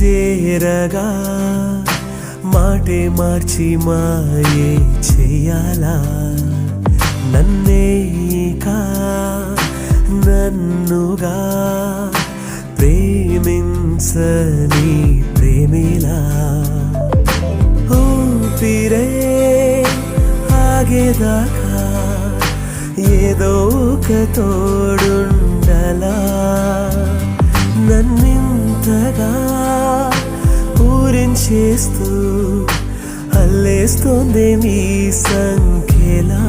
చేరగా మాటే మార్చి మాయే చెయ్యాలా నన్నేకా నన్నుగా ప్రేమించని ప్రేమిలా ఊపిరే ఆగేదాకా ఏదో ఒక తోడుండలా నన్నింతగా ఊరించేస్తూ అల్లేస్తోందే నీ సంఖ్యలా